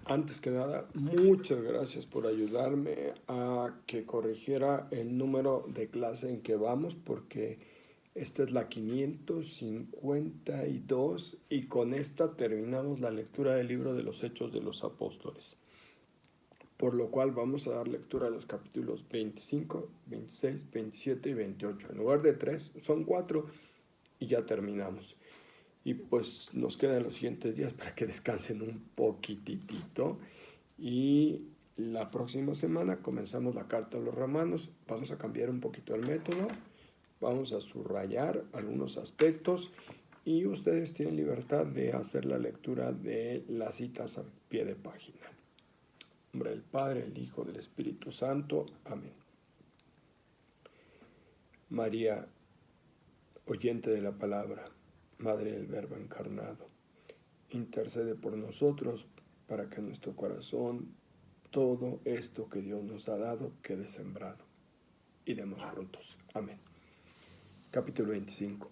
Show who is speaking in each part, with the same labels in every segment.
Speaker 1: Antes que nada, muchas gracias por ayudarme a que corrigiera el número de clase en que vamos, porque esta es la 552 y con esta terminamos la lectura del libro de los Hechos de los Apóstoles. Por lo cual vamos a dar lectura a los capítulos 25, 26, 27 y 28. En lugar de 3, son 4 y ya terminamos. Y pues nos quedan los siguientes días para que descansen un poquitito. Y la próxima semana comenzamos la carta a los romanos. Vamos a cambiar un poquito el método. Vamos a subrayar algunos aspectos. Y ustedes tienen libertad de hacer la lectura de las citas a pie de página. En nombre del Padre, el Hijo, del Espíritu Santo. Amén. María, oyente de la palabra, Madre del Verbo encarnado, intercede por nosotros para que en nuestro corazón todo esto que Dios nos ha dado quede sembrado y demos frutos. Amén. Capítulo 25.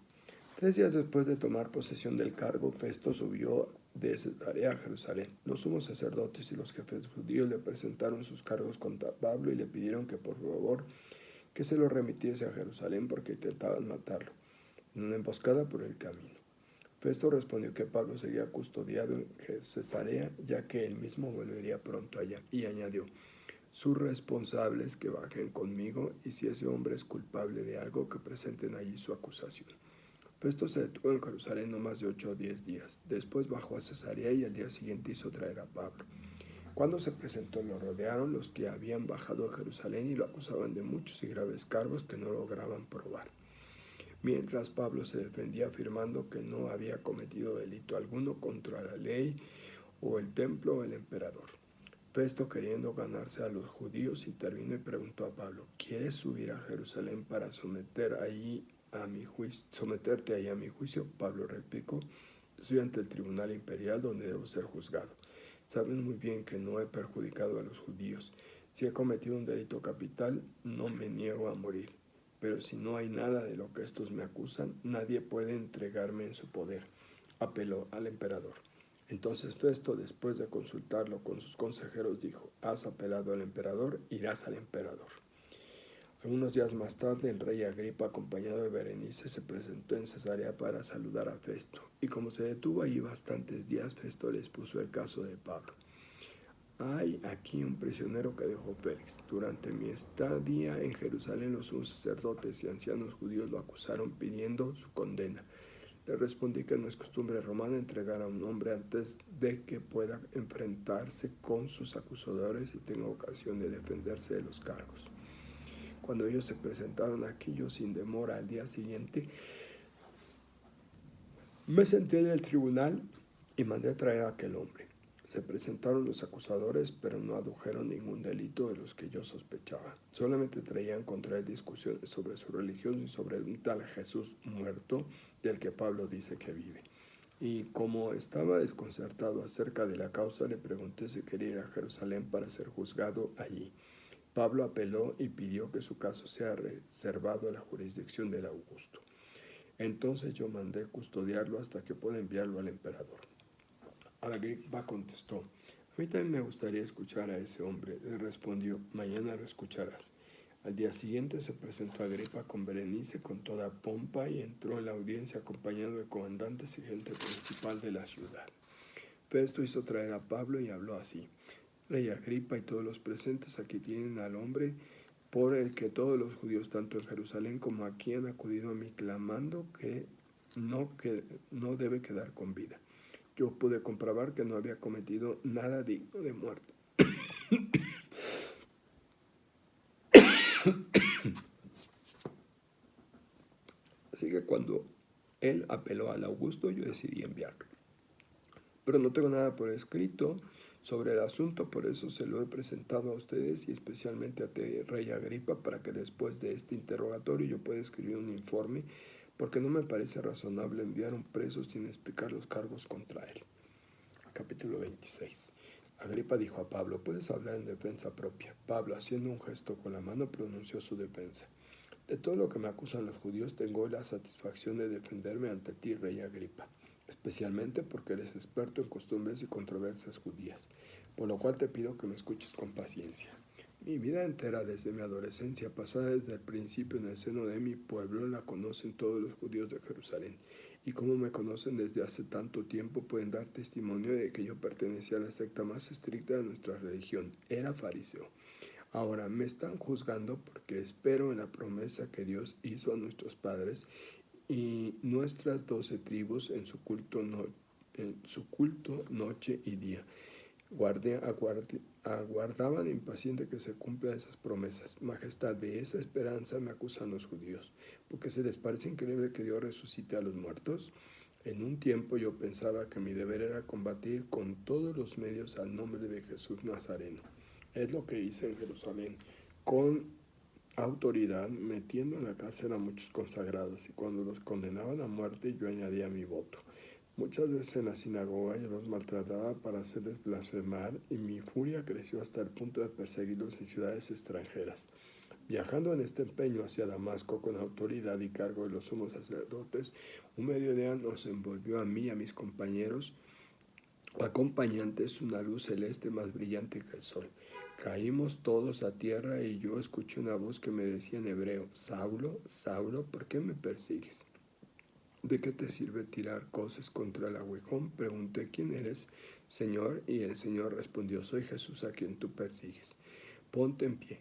Speaker 1: 3 días después de tomar posesión del cargo, Festo subió de Cesarea a Jerusalén. Los sumos sacerdotes y los jefes judíos le presentaron sus cargos contra Pablo y le pidieron que por favor que se lo remitiese a Jerusalén porque intentaban matarlo en una emboscada por el camino. Festo respondió que Pablo sería custodiado en Cesarea, ya que él mismo volvería pronto allá, y añadió: sus responsables que bajen conmigo, y si ese hombre es culpable de algo, que presenten allí su acusación. Festo se detuvo en Jerusalén no más de 8 o 10 días. Después bajó a Cesarea y al día siguiente hizo traer a Pablo. Cuando se presentó, lo rodearon los que habían bajado a Jerusalén y lo acusaban de muchos y graves cargos que no lograban probar. Mientras Pablo se defendía afirmando que no había cometido delito alguno contra la ley o el templo o el emperador. Festo, queriendo ganarse a los judíos, intervino y preguntó a Pablo: ¿quieres subir a Jerusalén para someterte ahí a mi juicio? Pablo replicó: estoy ante el tribunal imperial donde debo ser juzgado. Saben muy bien que no he perjudicado a los judíos. Si he cometido un delito capital, no me niego a morir. Pero si no hay nada de lo que estos me acusan, nadie puede entregarme en su poder. Apeló al emperador. Entonces Festo, después de consultarlo con sus consejeros, dijo: has apelado al emperador, irás al emperador. Algunos días más tarde, el rey Agripa, acompañado de Berenice, se presentó en Cesarea para saludar a Festo, y como se detuvo allí bastantes días, Festo les puso el caso de Pablo. Hay aquí un prisionero que dejó Félix. Durante mi estadía en Jerusalén, los sumos sacerdotes y ancianos judíos lo acusaron pidiendo su condena. Le respondí que no es costumbre romana entregar a un hombre antes de que pueda enfrentarse con sus acusadores y tenga ocasión de defenderse de los cargos. Cuando ellos se presentaron aquí, yo sin demora al día siguiente me senté en el tribunal y mandé traer a aquel hombre. Se presentaron los acusadores, pero no adujeron ningún delito de los que yo sospechaba. Solamente traían contra él discusiones sobre su religión y sobre un tal Jesús muerto, del que Pablo dice que vive. Y como estaba desconcertado acerca de la causa, le pregunté si quería ir a Jerusalén para ser juzgado allí. Pablo apeló y pidió que su caso sea reservado a la jurisdicción del Augusto. Entonces yo mandé custodiarlo hasta que pueda enviarlo al emperador. Agripa contestó: a mí también me gustaría escuchar a ese hombre. Le respondió: mañana lo escucharás. Al día siguiente se presentó Agripa con Berenice con toda pompa y entró en la audiencia acompañado de comandantes y gente principal de la ciudad. Festo hizo traer a Pablo y habló así: Rey Agripa y todos los presentes, aquí tienen al hombre por el que todos los judíos, tanto en Jerusalén como aquí, han acudido a mí clamando que no debe quedar con vida. Yo pude comprobar que no había cometido nada digno de muerte. Así que cuando él apeló al Augusto, yo decidí enviarlo. Pero no tengo nada por escrito sobre el asunto, por eso se lo he presentado a ustedes y especialmente a ti, Rey Agripa, para que después de este interrogatorio yo pueda escribir un informe, porque no me parece razonable enviar un preso sin explicar los cargos contra él. Capítulo 26. Agripa dijo a Pablo: puedes hablar en defensa propia. Pablo, haciendo un gesto con la mano, pronunció su defensa. De todo lo que me acusan los judíos, tengo la satisfacción de defenderme ante ti, Rey Agripa, especialmente porque eres experto en costumbres y controversias judías. por lo cual te pido que me escuches con paciencia. Mi vida entera desde mi adolescencia, pasada desde el principio en el seno de mi pueblo, la conocen todos los judíos de Jerusalén. Y como me conocen desde hace tanto tiempo, pueden dar testimonio de que yo pertenecía a la secta más estricta de nuestra religión. Era fariseo. Ahora me están juzgando porque espero en la promesa que Dios hizo a nuestros padres y nuestras 12 tribus en su culto noche y día. Aguardaban impaciente que se cumplan esas promesas. Majestad, de esa esperanza me acusan los judíos, porque se les parece increíble que Dios resucite a los muertos. En un tiempo yo pensaba que mi deber era combatir con todos los medios al nombre de Jesús Nazareno. Es lo que hice en Jerusalén, con autoridad, metiendo en la cárcel a muchos consagrados, y cuando los condenaban a muerte yo añadía mi voto. Muchas veces en la sinagoga yo los maltrataba para hacerles blasfemar, y mi furia creció hasta el punto de perseguirlos en ciudades extranjeras. Viajando en este empeño hacia Damasco con autoridad y cargo de los sumos sacerdotes, un mediodía nos envolvió a mí y a mis compañeros acompañantes una luz celeste más brillante que el sol. Caímos todos a tierra y yo escuché una voz que me decía en hebreo: Saulo, Saulo, ¿por qué me persigues? ¿De qué te sirve tirar cosas contra el aguijón? Pregunté: ¿quién eres, Señor? Y el Señor respondió: soy Jesús a quien tú persigues. Ponte en pie,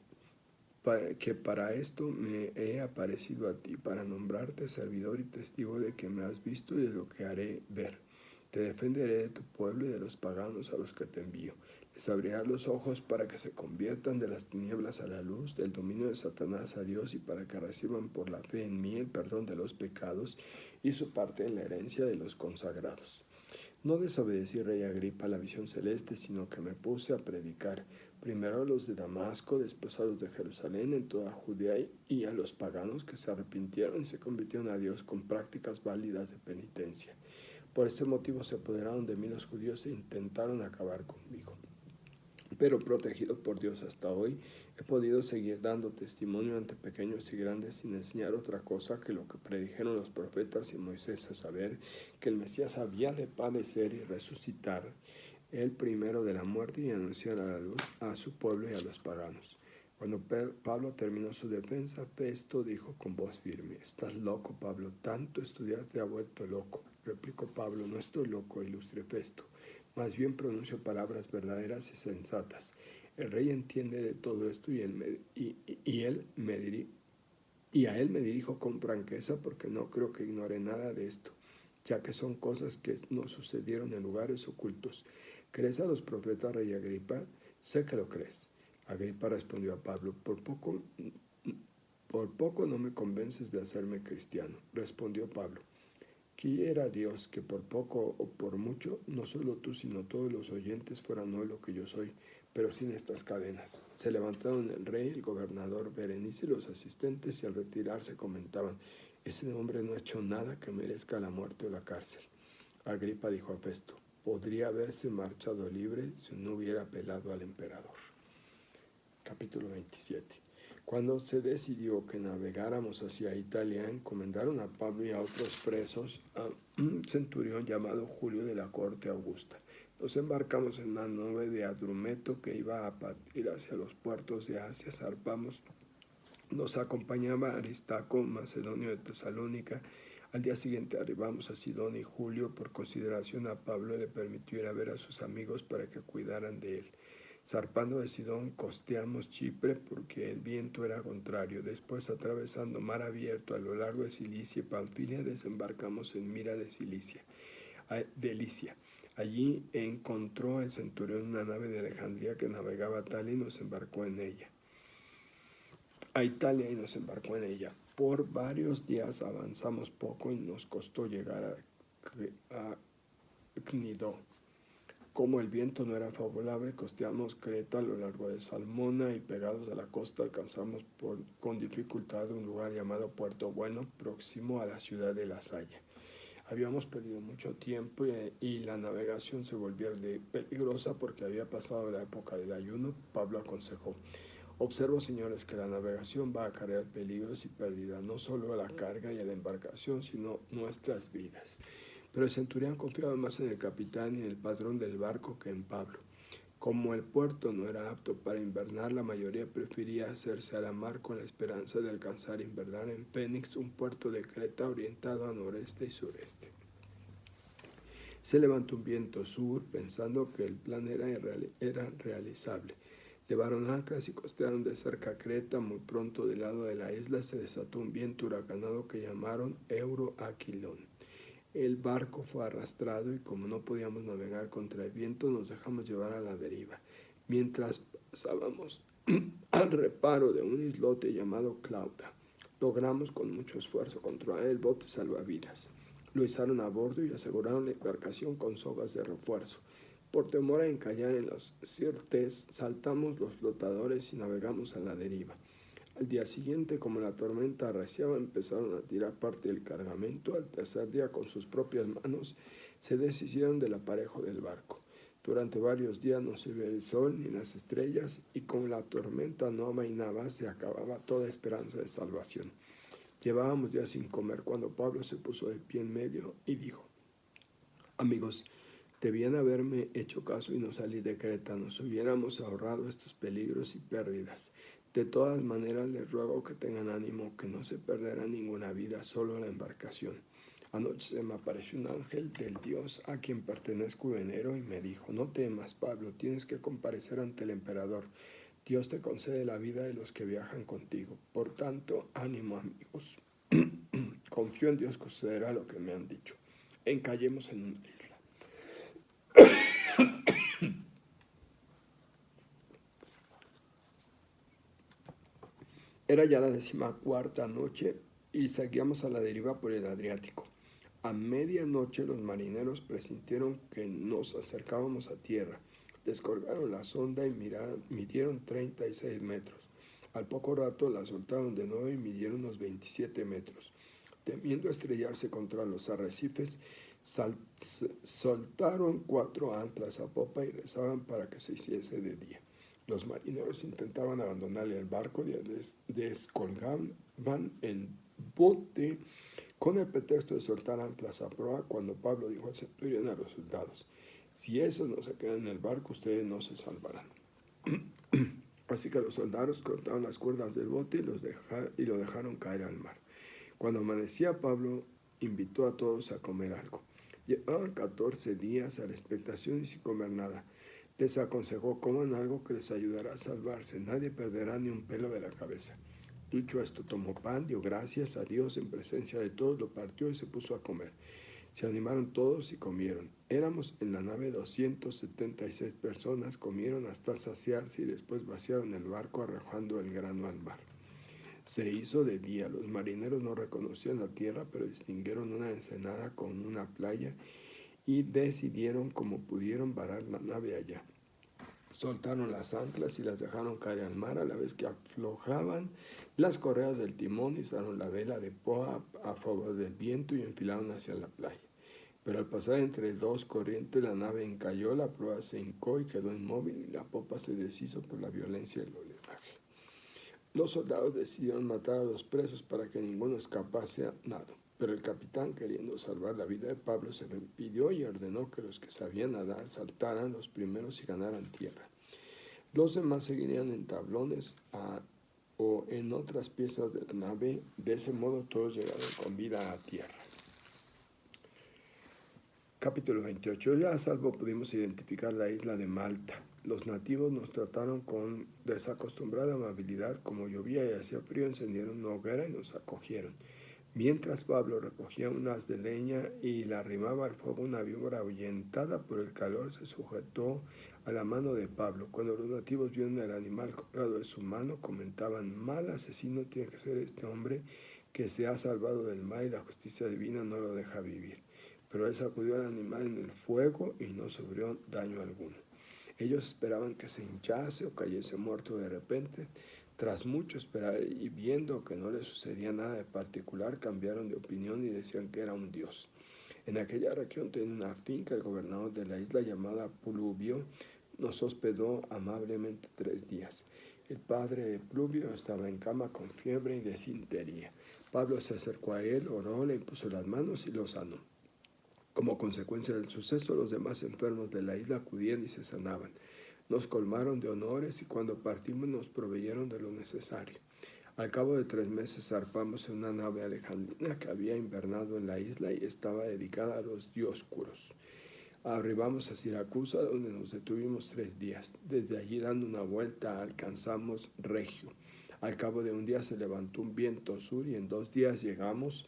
Speaker 1: que para esto me he aparecido a ti, para nombrarte servidor y testigo de que me has visto y de lo que haré ver. Te defenderé de tu pueblo y de los paganos a los que te envío. Les abriré los ojos para que se conviertan de las tinieblas a la luz, del dominio de Satanás a Dios, y para que reciban por la fe en mí el perdón de los pecados y su parte en la herencia de los consagrados. No desobedecí, rey Agripa, la visión celeste, sino que me puse a predicar, primero a los de Damasco, después a los de Jerusalén, en toda Judea, y a los paganos que se arrepintieron y se convirtieron a Dios con prácticas válidas de penitencia. Por este motivo se apoderaron de mí los judíos e intentaron acabar conmigo. Pero protegido por Dios hasta hoy, he podido seguir dando testimonio ante pequeños y grandes sin enseñar otra cosa que lo que predijeron los profetas y Moisés, a saber que el Mesías había de padecer y resucitar, el primero de la muerte, y anunciar a la luz a su pueblo y a los paganos. Cuando Pablo terminó su defensa, Festo dijo con voz firme: «Estás loco, Pablo, tanto estudiar te ha vuelto loco». Replicó Pablo: «No estoy loco, ilustre Festo, más bien pronuncio palabras verdaderas y sensatas. El rey entiende de todo esto y a él me dirijo con franqueza, porque no creo que ignore nada de esto, ya que son cosas que nos sucedieron en lugares ocultos. ¿Crees a los profetas, rey Agripa? Sé que lo crees». Agripa respondió a Pablo: por poco no me convences de hacerme cristiano. Respondió Pablo: quiera Dios que por poco o por mucho, no solo tú sino todos los oyentes fueran hoy lo que yo soy, pero sin estas cadenas. Se levantaron el rey, el gobernador, Berenice y los asistentes, y al retirarse comentaban: ese hombre no ha hecho nada que merezca la muerte o la cárcel. Agripa dijo a Festo: podría haberse marchado libre si no hubiera apelado al emperador. Capítulo 27. Cuando se decidió que navegáramos hacia Italia, encomendaron a Pablo y a otros presos a un centurión llamado Julio de la corte Augusta. Nos embarcamos en una nave de Adrumeto que iba a partir hacia los puertos de Asia. Zarpamos. Nos acompañaba Aristarco, macedonio de Tesalónica. Al día siguiente arribamos a Sidón, y Julio, por consideración a Pablo, le permitió ir a ver a sus amigos para que cuidaran de él. Zarpando de Sidón, costeamos Chipre porque el viento era contrario. Después, atravesando mar abierto a lo largo de Cilicia y Panfilia, desembarcamos en Mira de Licia. Allí encontró el centurión una nave de Alejandría que navegaba a Italia y nos embarcó en ella. Por varios días avanzamos poco y nos costó llegar a Cnidó. Como el viento no era favorable, costeamos Creta a lo largo de Salmona, y pegados a la costa alcanzamos con dificultad un lugar llamado Puerto Bueno, próximo a la ciudad de La Salle. Habíamos perdido mucho tiempo y la navegación se volvió peligrosa porque había pasado la época del ayuno. Pablo aconsejó: observo, señores, que la navegación va a acarrear peligros y pérdida, no solo a la carga y a la embarcación, sino nuestras vidas. Pero el centurión confiaba más en el capitán y en el patrón del barco que en Pablo. Como el puerto no era apto para invernar, la mayoría prefería hacerse a la mar con la esperanza de alcanzar invernar en Fénix, un puerto de Creta orientado a noreste y sureste. Se levantó un viento sur, pensando que el plan era realizable. Llevaron anclas y costearon de cerca Creta. Muy pronto, del lado de la isla, se desató un viento huracanado que llamaron Euroaquilón. El barco fue arrastrado y, como no podíamos navegar contra el viento, nos dejamos llevar a la deriva. Mientras pasábamos al reparo de un islote llamado Clauda, logramos con mucho esfuerzo controlar el bote salvavidas. Lo izaron a bordo y aseguraron la embarcación con sogas de refuerzo. Por temor a encallar en los sirtes, saltamos los flotadores y navegamos a la deriva. Al día siguiente, como la tormenta arreciaba, empezaron a tirar parte del cargamento. Al tercer día, con sus propias manos, se deshicieron del aparejo del barco. Durante varios días no se veía el sol ni las estrellas, y con la tormenta no amainaba, se acababa toda esperanza de salvación. Llevábamos días sin comer cuando Pablo se puso de pie en medio y dijo: amigos, debían haberme hecho caso y no salir de Creta. Nos hubiéramos ahorrado estos peligros y pérdidas. De todas maneras, les ruego que tengan ánimo, que no se perderá ninguna vida, solo la embarcación. Anoche se me apareció un ángel del Dios a quien pertenezco venero y me dijo: no temas, Pablo, tienes que comparecer ante el emperador. Dios te concede la vida de los que viajan contigo. Por tanto, ánimo, amigos. Confío en Dios que sucederá lo que me han dicho. Encallemos en una isla. Era ya la 14ª noche y seguíamos a la deriva por el Adriático. A medianoche los marineros presintieron que nos acercábamos a tierra. Descolgaron la sonda y midieron 36 metros. Al poco rato la soltaron de nuevo y midieron unos 27 metros. Temiendo estrellarse contra los arrecifes, soltaron 4 anclas a popa y rezaban para que se hiciese de día. Los marineros intentaban abandonar el barco y descolgaban el bote con el pretexto de soltar anclas a proa, cuando Pablo dijo al centurión a los soldados: si esos no se quedan en el barco, ustedes no se salvarán. Así que los soldados cortaron las cuerdas del bote y lo dejaron caer al mar. Cuando amanecía, Pablo invitó a todos a comer algo. Llevaban 14 días a la expectación y sin comer nada. Les aconsejó: coman algo que les ayudará a salvarse, nadie perderá ni un pelo de la cabeza. Dicho esto, tomó pan, dio gracias a Dios en presencia de todos, lo partió y se puso a comer. Se animaron todos y comieron. Éramos en la nave 276 personas, comieron hasta saciarse y después vaciaron el barco arrojando el grano al mar. Se hizo de día. Los marineros no reconocían la tierra, pero distinguieron una ensenada con una playa y decidieron como pudieron varar la nave allá. Soltaron las anclas y las dejaron caer al mar, a la vez que aflojaban las correas del timón, izaron la vela de popa a favor del viento y enfilaron hacia la playa. Pero al pasar entre 2 corrientes, la nave encalló, la proa se hincó y quedó inmóvil, y la popa se deshizo por la violencia del oleaje. Los soldados decidieron matar a los presos para que ninguno escapase a nado. Pero el capitán, queriendo salvar la vida de Pablo, se lo impidió y ordenó que los que sabían nadar saltaran los primeros y ganaran tierra. Los demás seguirían en tablones o en otras piezas de la nave. De ese modo todos llegaron con vida a tierra. Capítulo 28. Ya a salvo pudimos identificar la isla de Malta. Los nativos nos trataron con desacostumbrada amabilidad. Como llovía y hacía frío, encendieron una hoguera y nos acogieron. Mientras Pablo recogía un haz de leña y la arrimaba al fuego, una víbora ahuyentada por el calor se sujetó a la mano de Pablo. Cuando los nativos vieron el animal colgado de su mano, comentaban: mal asesino tiene que ser este hombre que se ha salvado del mal y la justicia divina no lo deja vivir. Pero él sacudió al animal en el fuego y no sufrió daño alguno. Ellos esperaban que se hinchase o cayese muerto de repente. Tras mucho esperar y viendo que no le sucedía nada de particular, cambiaron de opinión y decían que era un dios. En aquella región tenía una finca el gobernador de la isla llamada Pluvio. Nos hospedó amablemente 3 días. El padre de Pluvio estaba en cama con fiebre y disentería. Pablo se acercó a él, oró, le impuso las manos y lo sanó. Como consecuencia del suceso, los demás enfermos de la isla acudían y se sanaban. Nos colmaron de honores y cuando partimos nos proveyeron de lo necesario. Al cabo de 3 meses zarpamos en una nave alejandrina que había invernado en la isla y estaba dedicada a los dioscuros. Arribamos a Siracusa, donde nos detuvimos 3 días. Desde allí, dando una vuelta, alcanzamos Regio. Al cabo de un día se levantó un viento sur y en 2 días llegamos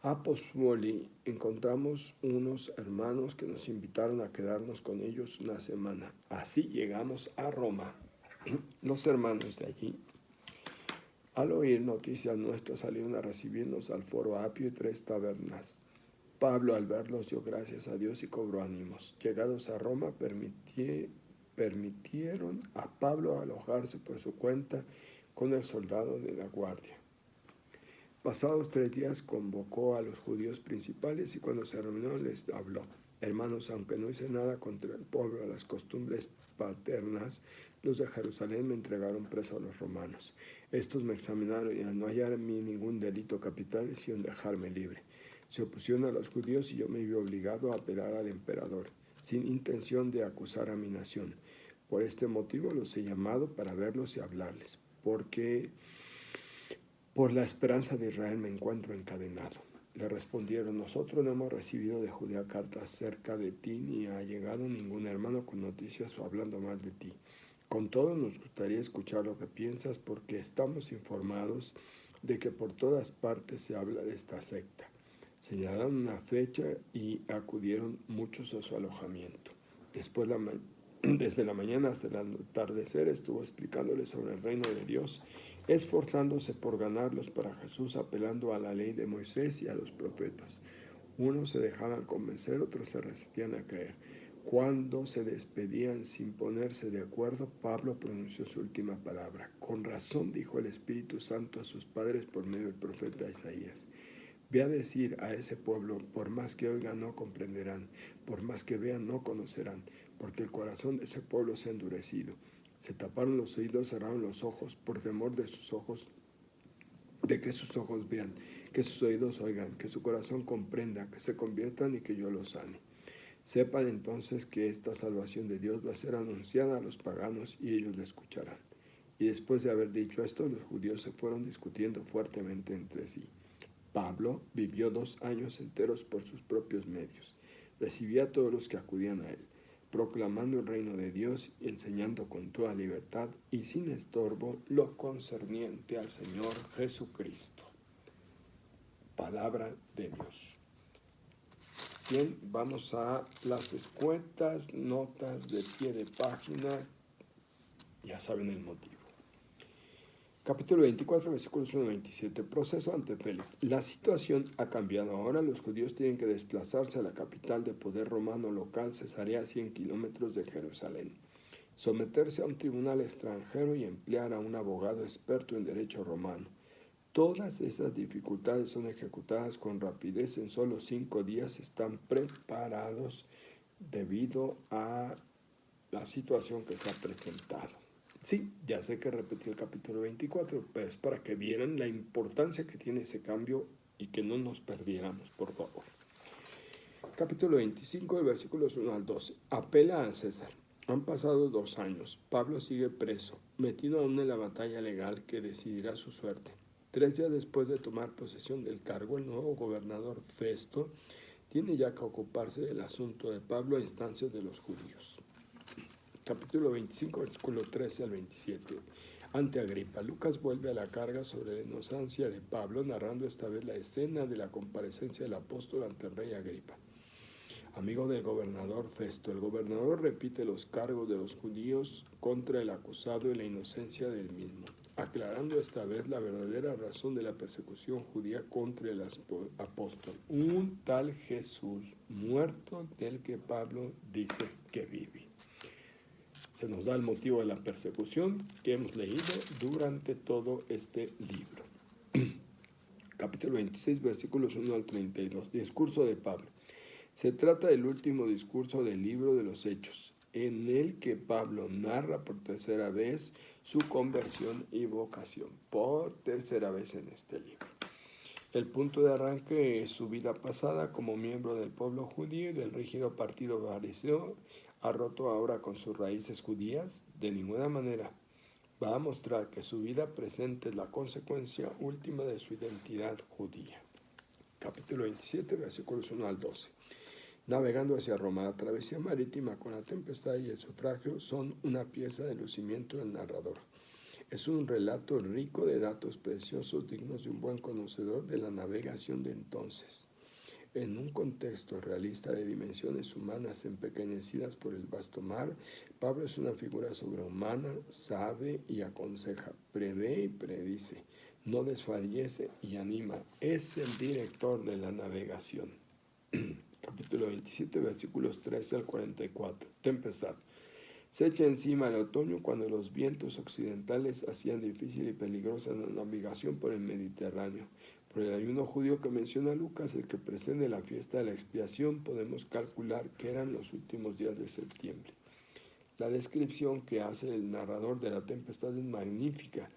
Speaker 1: a Pozzuoli. Encontramos unos hermanos que nos invitaron a quedarnos con ellos una semana. Así llegamos a Roma. Los hermanos de allí, al oír noticias nuestras, salieron a recibirnos al Foro Apio y 3 tabernas. Pablo, al verlos, dio gracias a Dios y cobró ánimos. Llegados a Roma, permitieron a Pablo alojarse por su cuenta con el soldado de la guardia. Pasados 3 días convocó a los judíos principales y cuando se reunió les habló: hermanos, aunque no hice nada contra el pueblo a las costumbres paternas, los de Jerusalén me entregaron preso a los romanos. Estos me examinaron y al no hallar en mí ningún delito capital decidieron dejarme libre. Se opusieron a los judíos y yo me vi obligado a apelar al emperador, sin intención de acusar a mi nación. Por este motivo los he llamado para verlos y hablarles, porque por la esperanza de Israel me encuentro encadenado. Le respondieron: nosotros no hemos recibido de Judea cartas acerca de ti, ni ha llegado ningún hermano con noticias o hablando mal de ti. Con todo, nos gustaría escuchar lo que piensas, porque estamos informados de que por todas partes se habla de esta secta. Señalaron una fecha y acudieron muchos a su alojamiento. Desde la mañana hasta el atardecer estuvo explicándoles sobre el reino de Dios, esforzándose por ganarlos para Jesús, apelando a la ley de Moisés y a los profetas. Unos se dejaban convencer, otros se resistían a creer. Cuando se despedían sin ponerse de acuerdo, Pablo pronunció su última palabra. Con razón dijo el Espíritu Santo a sus padres por medio del profeta Isaías: ve a decir a ese pueblo, por más que oigan no comprenderán, por más que vean no conocerán, porque el corazón de ese pueblo se ha endurecido. Se taparon los oídos, cerraron los ojos, por temor de que sus ojos vean, que sus oídos oigan, que su corazón comprenda, que se conviertan y que yo los sane. Sepan entonces que esta salvación de Dios va a ser anunciada a los paganos y ellos la escucharán. Y después de haber dicho esto, los judíos se fueron discutiendo fuertemente entre sí. Pablo vivió 2 años enteros por sus propios medios. Recibía a todos los que acudían a él, proclamando el reino de Dios y enseñando con toda libertad y sin estorbo lo concerniente al Señor Jesucristo. Palabra de Dios. Bien, vamos a las escuetas notas de pie de página. Ya saben el motivo. Capítulo 24, versículos 1 a 27. Proceso ante Félix. La situación ha cambiado. Ahora los judíos tienen que desplazarse a la capital de poder romano local, Cesarea, a 100 kilómetros de Jerusalén. Someterse a un tribunal extranjero y emplear a un abogado experto en derecho romano. Todas esas dificultades son ejecutadas con rapidez. En solo 5 días están preparados debido a la situación que se ha presentado. Sí, ya sé que repetí el capítulo 24, pero es para que vieran la importancia que tiene ese cambio y que no nos perdiéramos, por favor. Capítulo 25, versículos 1 al 12. Apela a César. Han pasado 2 años. Pablo sigue preso, metido aún en la batalla legal que decidirá su suerte. 3 días después de tomar posesión del cargo, el nuevo gobernador Festo tiene ya que ocuparse del asunto de Pablo a instancias de los judíos. Capítulo 25, versículo 13 al 27. Ante Agripa, Lucas vuelve a la carga sobre la inocencia de Pablo, narrando esta vez la escena de la comparecencia del apóstol ante el rey Agripa. Amigo del gobernador Festo, el gobernador repite los cargos de los judíos contra el acusado y la inocencia del mismo, aclarando esta vez la verdadera razón de la persecución judía contra el apóstol, un tal Jesús muerto del que Pablo dice que vive. Se nos da el motivo de la persecución que hemos leído durante todo este libro. Capítulo 26, versículos 1 al 32. Discurso de Pablo. Se trata del último discurso del libro de los Hechos, en el que Pablo narra por tercera vez su conversión y vocación. Por tercera vez en este libro. El punto de arranque es su vida pasada como miembro del pueblo judío y del rígido partido fariseo, ¿Ha roto ahora con sus raíces judías? De ninguna manera. Va a mostrar que su vida presente es la consecuencia última de su identidad judía. Capítulo 27, versículos 1 al 12. Navegando hacia Roma, la travesía marítima con la tempestad y el sufragio son una pieza de lucimiento del narrador. Es un relato rico de datos preciosos dignos de un buen conocedor de la navegación de entonces. En un contexto realista de dimensiones humanas empequeñecidas por el vasto mar, Pablo es una figura sobrehumana, sabe y aconseja, prevé y predice, no desfallece y anima. Es el director de la navegación. Capítulo 27, versículos 13 al 44. Tempestad. Se echa encima el otoño cuando los vientos occidentales hacían difícil y peligrosa la navegación por el Mediterráneo. Por el ayuno judío que menciona Lucas, el que precede la fiesta de la expiación, podemos calcular que eran los últimos días de septiembre. La descripción que hace el narrador de la tempestad es magnífica.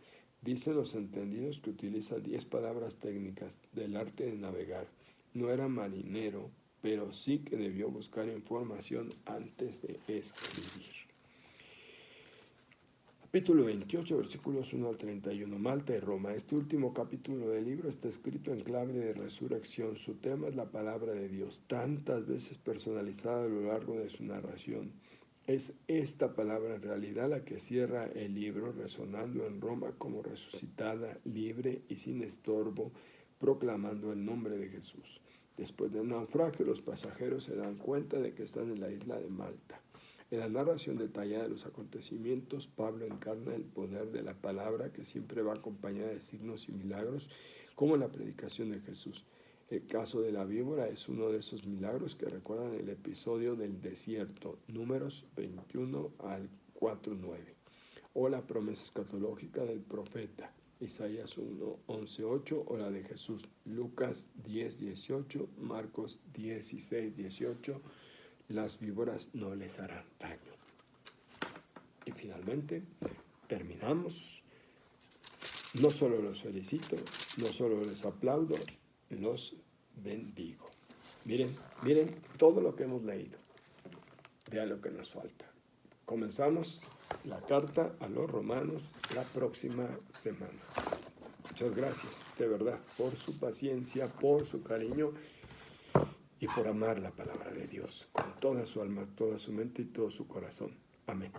Speaker 1: Dicen los entendidos que utiliza 10 palabras técnicas del arte de navegar. No era marinero, pero sí que debió buscar información antes de escribir. Capítulo 28, versículos 1 al 31. Malta y Roma. Este último capítulo del libro está escrito en clave de resurrección. Su tema es la palabra de Dios, tantas veces personalizada a lo largo de su narración. Es esta palabra en realidad la que cierra el libro, resonando en Roma como resucitada, libre y sin estorbo, proclamando el nombre de Jesús. Después del naufragio, los pasajeros se dan cuenta de que están en la isla de Malta. En la narración detallada de los acontecimientos, Pablo encarna el poder de la palabra que siempre va acompañada de signos y milagros, como en la predicación de Jesús. El caso de la víbora es uno de esos milagros que recuerdan el episodio del desierto, Números 21 al 4:9, o la promesa escatológica del profeta, Isaías 1, 11, 8, o la de Jesús, Lucas 10, 18, Marcos 16, 18, las víboras no les harán daño. Y finalmente, terminamos. No solo los felicito, no solo les aplaudo, los bendigo. Miren todo lo que hemos leído. Vean lo que nos falta. Comenzamos la carta a los romanos la próxima semana. Muchas gracias, de verdad, por su paciencia, por su cariño y por amar la palabra de Dios con toda su alma, toda su mente y todo su corazón. Amén.